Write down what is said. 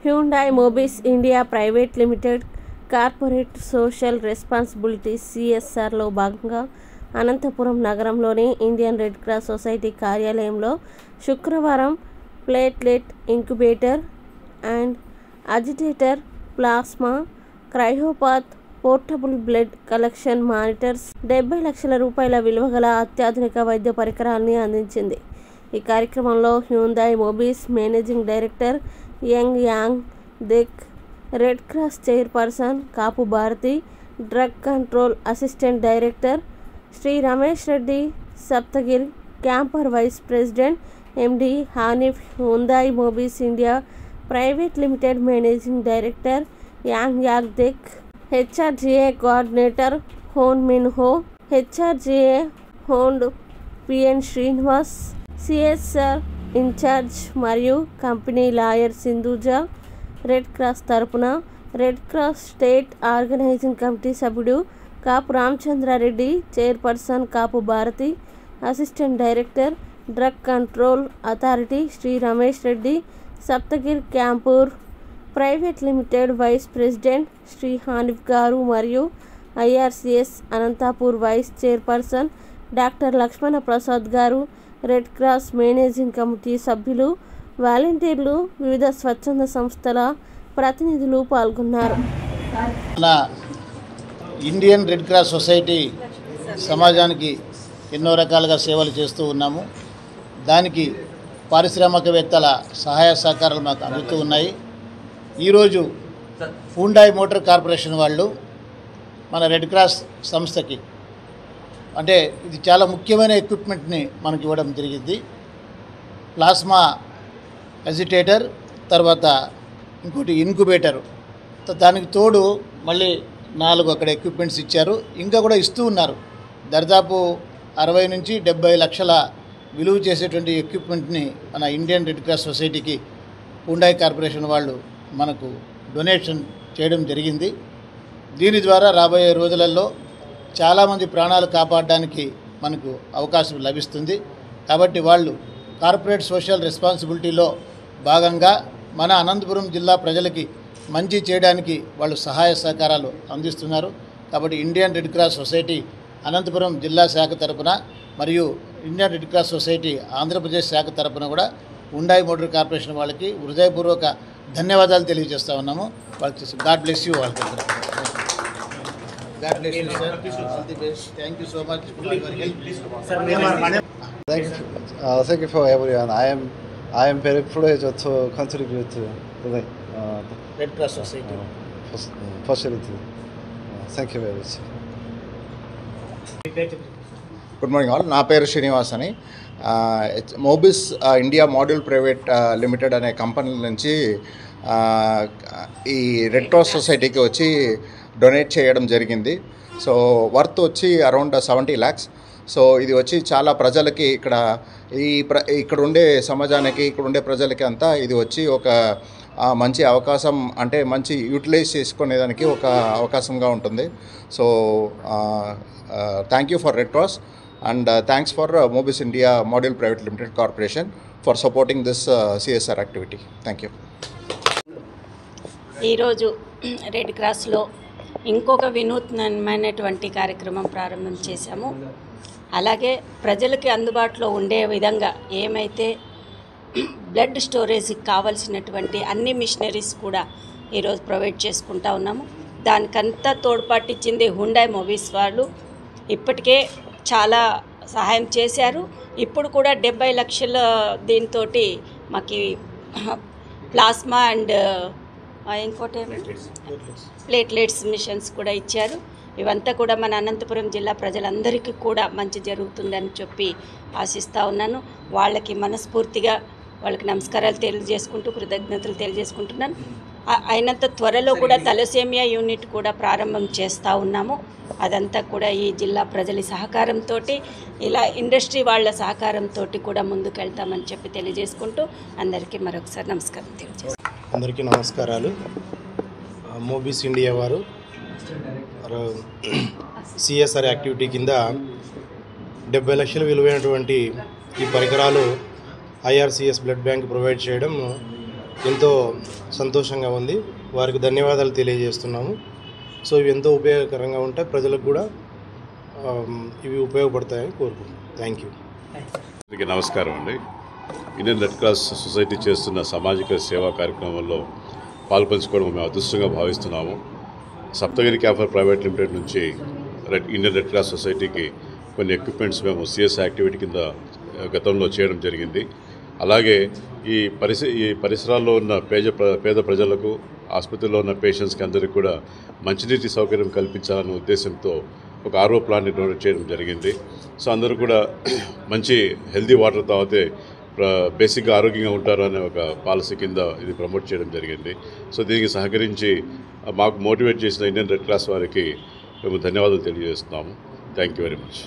Hyundai Mobis India private limited corporate social responsibility (CSRలో భాగంగా అనంతపురం నగరంలోని ఇండియన్ రెడ్ క్రాస్ సొసైటీ కార్యాలయంలో శుక్రవారం platelet incubator and agitator, plasma, cryopath, portable blood collection monitors, 70 లక్షల రూపాయల విలువ గల అత్యాధునిక వైద్య పరికరాల్ని అందించింది. ఈ కార్యక్రమంలో Hyundai Mobis managing director Young Yang Dik, Red Cross chairperson Kapu Bharathi, drug control assistant director Shri Ramesh Reddy, Saptagiri camphor vice president MD Hanif, Hyundai Mobis India private limited managing director Yang Yang Dik, HRGA coordinator Hon Min Ho, HRGA హోండ్ PN Srinivas, CSR incharge మరియు company lawyer Sindhuja, Red Cross తరపున Red Cross state organising committee సభ్యుడు Kapu Ramachandra Reddy, chairperson Kapu Bharathi, assistant director drug control authority Shri Ramesh Reddy, Saptagiri camphor private limited vice president Shri Hanif garu మరియు IRCS Anantapur vice chairperson doctor Lakshmana Prasad garu, Red cross managing committee సభ్యులు, వాలంటీర్లు, వివిధ స్వచ్ఛంద సంస్థల ప్రతినిధులు పాల్గొన్నారు. ఇండియన్ రెడ్ క్రాస్ సొసైటీ సమాజానికి ఎన్నో రకాలుగా సేవలు చేస్తూ ఉన్నాము. దానికి పారిశ్రామికవేత్తల సహాయ సహకారాలు మాకు అందుతూ ఉన్నాయి. ఈరోజు హ్యుండాయ్ మోటార్ కార్పొరేషన్ వాళ్ళు మన రెడ్ క్రాస్ సంస్థకి అంటే ఇది చాలా ముఖ్యమైన ఎక్విప్మెంట్ని మనకి ఇవ్వడం జరిగింది. ప్లాస్మా అజిటేటర్, తర్వాత ఇంకోటి ఇంక్యుబేటర్, దానికి తోడు మళ్ళీ 4 అక్కడ ఎక్విప్మెంట్స్ ఇచ్చారు. ఇంకా కూడా ఇస్తూ ఉన్నారు. దాదాపు 60 నుంచి 70 లక్షల విలువ చేసేటువంటి ఎక్విప్మెంట్ని మన ఇండియన్ రెడ్ క్రాస్ సొసైటీకి హ్యుండాయ్ కార్పొరేషన్ వాళ్ళు మనకు డొనేషన్ చేయడం జరిగింది. దీని ద్వారా రాబోయే రోజులలో చాలామంది ప్రాణాలు కాపాడడానికి మనకు అవకాశం లభిస్తుంది. కాబట్టి వాళ్ళు కార్పొరేట్ సోషల్ రెస్పాన్సిబిలిటీలో భాగంగా మన అనంతపురం జిల్లా ప్రజలకి మంచి చేయడానికి వాళ్ళు సహాయ సహకారాలు అందిస్తున్నారు. కాబట్టి Indian red cross society Anantapuram జిల్లా శాఖ తరపున మరియు Indian red cross society Andhra Pradesh శాఖ తరపున కూడా హ్యుండాయ్ మోటార్ కార్పొరేషన్ వాళ్ళకి హృదయపూర్వక ధన్యవాదాలు తెలియజేస్తూ ఉన్నాము. వాళ్ళకి గాడ్ బ్లెస్ యూ. వాళ్ళకి God bless you, sir. All the best. Thank you so much for your help. Thank you for everyone. I am very pleased to contribute to the Red Cross Society facility. Thank you very much. Good morning all. నా పేరు శ్రీనివాస్ అని. మోబిస్ India module private limited అనే company నుంచి ఈ red cross సొసైటీకి వచ్చి donate చేయడం జరిగింది. సో వర్త్ వచ్చి అరౌండ్ 70 lakhs. సో ఇది వచ్చి చాలా ప్రజలకి ఇక్కడ ఉండే సమాజానికి, ఇక్కడ ఉండే ప్రజలకి అంతా ఇది వచ్చి ఒక మంచి అవకాశం, అంటే మంచి యూటిలైజ్ చేసుకునేదానికి ఒక అవకాశంగా ఉంటుంది. So thank you for Red Cross and thanks for Mobis India module private limited corporation for supporting this CSR activity. Thank you. ఈరోజు రెడ్ క్రాస్లో ఇంకొక వినూత్నమైనటువంటి కార్యక్రమం ప్రారంభం చేశాము. అలాగే ప్రజలకి అందుబాటులో ఉండే విధంగా ఏమైతే బ్లడ్ స్టోరేజ్కి కావాల్సినటువంటి అన్ని మిషనరీస్ కూడా ఈరోజు ప్రొవైడ్ చేసుకుంటా ఉన్నాము. దానికంతా తోడ్పాటిచ్చింది హ్యుండాయ్ మోబిస్ వాళ్ళు. ఇప్పటికే చాలా సహాయం చేశారు. ఇప్పుడు కూడా 70 లక్షల దీంతో మాకు ప్లాస్మా అండ్ ఇంకోటి ప్లేట్లెట్స్ మిషన్స్ కూడా ఇచ్చారు. ఇవంతా కూడా మన అనంతపురం జిల్లా ప్రజలందరికీ కూడా మంచి జరుగుతుందని చెప్పి ఆశిస్తూ ఉన్నాను. వాళ్ళకి మనస్ఫూర్తిగా వాళ్ళకి నమస్కారాలు తెలియజేసుకుంటూ కృతజ్ఞతలు తెలియజేసుకుంటున్నాను. అయినంత త్వరలో కూడా తలసేమియా యూనిట్ కూడా ప్రారంభం చేస్తూ ఉన్నాము. అదంతా కూడా ఈ జిల్లా ప్రజల సహకారంతో, ఇలా ఇండస్ట్రీ వాళ్ళ సహకారంతో కూడా ముందుకెళ్తామని చెప్పి తెలియజేసుకుంటూ అందరికీ మరొకసారి నమస్కారం తెలియజేస్తాను. అందరికీ నమస్కారాలు. మోబిస్ ఇండియా వారు CSR యాక్టివిటీ కింద 70 లక్షల విలువైనటువంటి ఈ పరికరాలు IRCS బ్లడ్ బ్యాంక్ ప్రొవైడ్ చేయడం ఎంతో సంతోషంగా ఉంది. వారికి ధన్యవాదాలు తెలియజేస్తున్నాము. సో ఇవి ఎంతో ఉపయోగకరంగా ఉంటాయి, ప్రజలకు కూడా ఇవి ఉపయోగపడతాయని కోరుకుంటున్నాం. Thank you. అందరికీ నమస్కారం అండి. ఇండియన్ రెడ్ క్రాస్ సొసైటీ చేస్తున్న సామాజిక సేవా కార్యక్రమంలో పాల్పంచుకోవడం మేము అదృష్టంగా భావిస్తున్నాము. సప్తగిరి క్యాఫర్ ప్రైవేట్ లిమిటెడ్ నుంచి ఇండియన్ రెడ్ క్రాస్ సొసైటీకి కొన్ని ఎక్విప్మెంట్స్ మేము సిఎస్ యాక్టివిటీ కింద గతంలో చేయడం జరిగింది. అలాగే ఈ పరిసరాల్లో ఉన్న పేద ప్రజలకు, ఆసుపత్రిలో ఉన్న పేషెంట్స్కి అందరికీ కూడా మంచినీటి సౌకర్యం కల్పించాలనే ఉద్దేశంతో ఒక ఆర్ఓ ప్లాంట్ని డొనేట్ చేయడం జరిగింది. సో అందరూ కూడా మంచి హెల్తీ వాటర్ తాగితే బేసిక్గా ఆరోగ్యంగా ఉంటారు అనే ఒక పాలసీ కింద ఇది ప్రమోట్ చేయడం జరిగింది. సో దీనికి సహకరించి మాకు మోటివేట్ చేసిన ఇండియన్ రెడ్ క్రాస్ వారికి మేము ధన్యవాదాలు తెలియజేస్తున్నాము. Thank you very much.